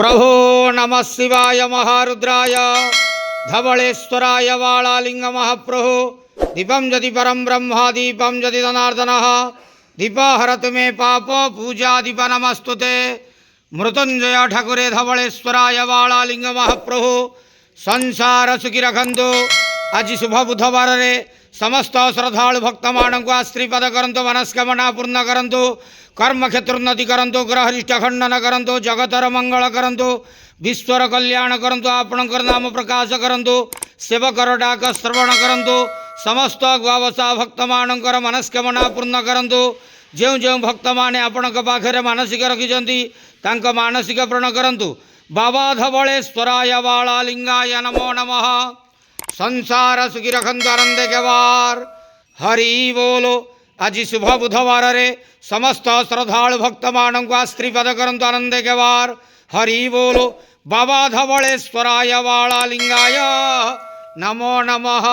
प्रभो नमः शिवाय महारुद्राय धवलेश्वराय वालालिंग महाप्रभो दीपं यदि परम ब्रह्म दीपं यदि जनार्दनः दीपहरतु मे पाप पूजा दीप नमस्तुते मृत्युंजय ठाकुरे धवलेश्वराय वालालिंग महाप्रभो संसार सुखी रखंतु। आज शुभ बुधवार रे समस्त श्रद्धालु भक्त मानक आश्रीपद करंतु मनस्कामना पूर्ण करंतु कर्म क्षेत्र उन्नति करंतु ग्रहरिष्ठ खंडन करंतु जगतर मंगल करंतु विश्वर कल्याण करंतु आपणकर नाम प्रकाश करंतु सेवकर डाक श्रवण करंतु समस्त गवावसा भक्त मानकर मनस्कामना पूर्ण करंतु। जो जो भक्त माने आपणक पाखरे मानसिक रखिछंती तांक मानसिक पूर्ण करंतु। बाबा धवलेश्वराय वालालिंगाय नमो नमः। संसार सुखी रखंतु आनंदे केवार हरि बोलो। आज शुभ बुधवार रे समस्त श्रद्धालु भक्त मानक आश्रीपद करंतु आनंदे केवार हरि बोलो। बाबा धवलेश्वराय वालालिंगाय नमो नमः।